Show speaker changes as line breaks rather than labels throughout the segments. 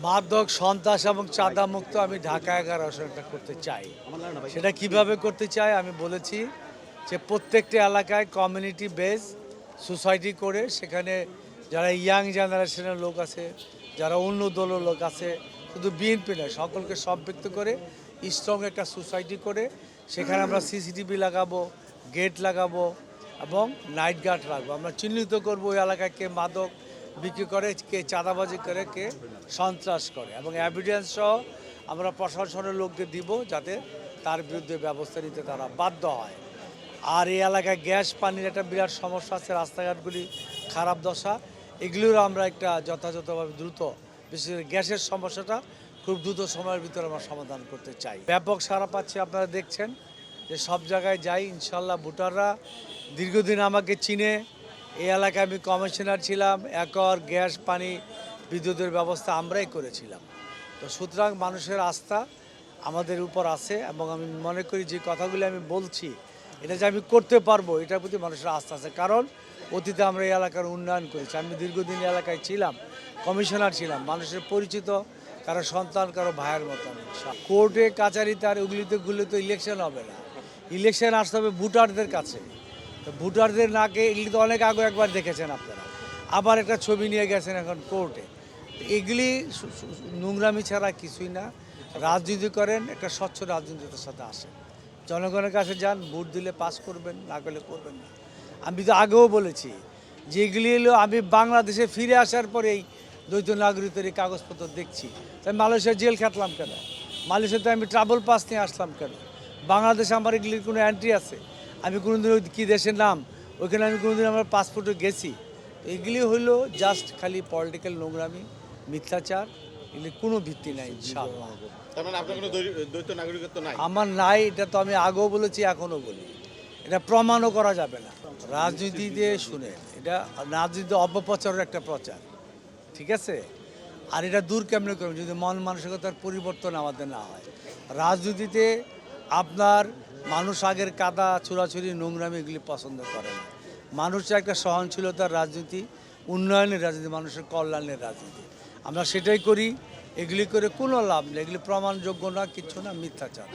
মাদক সন্ত্রাস এবং চাঁদা মুক্ত আমি ঢাকা 11 আসনটা করতে চাই। সেটা কিভাবে করতে চাই আমি বলেছি যে প্রত্যেকটা এলাকায় কমিউনিটি বেস সোসাইটি করে সেখানে যারা ইয়াং জেনারেশনের লোক আছে, যারা অন্য দলের লোক আছে, শুধু বিএনপি নয় সকলকে সম্পৃক্ত করে স্ট্রং একটা সোসাইটি করে সেখানে আমরা সিসিটিভি লাগাবো, গেট লাগাবো এবং নাইট গার্ড রাখবো। আমরা চিহ্নিত করবো ওই এলাকায় কে মাদক বিক্রি করে, কে চাঁদাবাজি করে, কে সন্ত্রাস করে এবং এভিডেন্স সহ আমরা প্রশাসনের লোকদের দিব যাতে তার বিরুদ্ধে ব্যবস্থা নিতে তারা বাধ্য হয়। আর এই এলাকায় গ্যাস পানির একটা বিরাট সমস্যা আছে, রাস্তাঘাটগুলি খারাপ দশা, এগুলোর আমরা একটা যথাযথভাবে দ্রুত, বিশেষ করে গ্যাসের সমস্যাটা খুব দ্রুত সময়ের ভিতরে আমরা সমাধান করতে চাই। ব্যাপক সাড়া পাচ্ছে, আপনারা দেখছেন যে সব জায়গায় যাই ইনশাল্লাহ ভোটাররা দীর্ঘদিন আমাকে চিনে। এই এলাকায় আমি কমিশনার ছিলাম, একর গ্যাস পানি বিদ্যুতের ব্যবস্থা আমরাই করেছিলাম। তো সুতরাং মানুষের আস্থা আমাদের উপর আছে এবং আমি মনে করি যে কথাগুলি আমি বলছি এটা যে আমি করতে পারবো এটার প্রতি মানুষের আস্থা আছে, কারণ অতীতে আমরা এই এলাকার উন্নয়ন করেছি। আমি দীর্ঘদিন এলাকায় ছিলাম, কমিশনার ছিলাম, মানুষের পরিচিত, কারো সন্তান কারো ভাইয়ের মতন। কোর্টে কাছারিতে আর ওগুলিতে তো ইলেকশন হবে না, ইলেকশন আসতে হবে ভোটারদের কাছে। তো ভোটারদের নাকে এগুলি তো অনেক আগে একবার দেখেছেন আপনারা, আবার একটা ছবি নিয়ে গেছেন এখন কোর্টে। এগুলি নোংরামি ছাড়া কিছুই না। রাজনীতি করেন, একটা স্বচ্ছ রাজনীতির সাথে আসেন, জনগণের কাছে যান, ভোট দিলে পাস করবেন, না করলে করবেন না। আমি তো আগেও বলেছি যে এগুলি হলো আমি বাংলাদেশে ফিরে আসার পরেই দ্বৈত নাগরিকদের এই কাগজপত্র দেখছি। তাই মালয়েশিয়া জেল খাটলাম কেন? মালয়েশিয়াতে আমি ট্রাভেল পাস নিয়ে আসলাম কেন? বাংলাদেশে আমার এগুলির কোনো এন্ট্রি আছে? আমি কোনোদিন ওই কী দেশের নাম ওইখানে আমি কোনোদিন আমার পাসপোর্টে গেছি? এগুলি হলো জাস্ট খালি পলিটিক্যাল নোংরামি, মিথ্যাচার, এগুলি কোনো ভিত্তি নাই ইনশাআল্লাহ।
তার মানে আপনার কোনো দ্বৈত নাগরিকত্ব নাই?
আমার নাই, এটা তো আমি আগেও বলেছি এখনও বলি, এটা প্রমাণও করা যাবে না। রাজনীতিতে শুনে এটা রাজনীতি অপপ্রচারের একটা প্রচার, ঠিক আছে? আর এটা দূর কেমনে করবেন যদি মন মানসিকতার পরিবর্তন আমাদের না হয়। রাজনীতিতে আপনার মানুষ আগের কাদা ছোড়াছুরি নোংরামি এগুলি পছন্দ করে না। মানুষ চায় একটা সহনশীলতার রাজনীতি, উন্নয়নের রাজনীতি, মানুষের কল্যাণের রাজনীতি। আমরা সেটাই করি। এগুলি করে কোনো লাভ নেই, এগুলি প্রমাণযোগ্য না, কিচ্ছু না, মিথ্যাচার।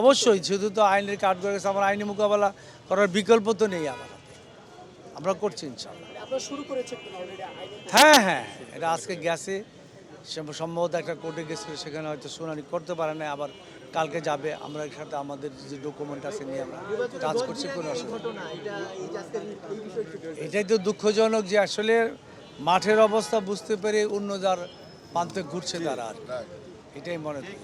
অবশ্যই, শুধু তো আইনের কাঠ করে গেছে, আমার আইনি মোকাবেলা করার বিকল্প তো নেই আমার হাতে, আমরা করছি ইনশাল্লাহ। হ্যাঁ হ্যাঁ, এটা আজকে গেছে, সম্ভবত একটা কোর্টে গেছিল, সেখানে হয়তো শুনানি করতে পারে না, আবার কালকে যাবে। আমরা এর সাথে আমাদের যে ডকুমেন্ট আছে নিয়ে আমরা কাজ করছি, কোনো অসুবিধা। এটাই তো দুঃখজনক যে আসলে মাঠের অবস্থা বুঝতে পেরে অন্য যার প্রান্তে ঘুরছে তারা, আর এটাই মনে করি।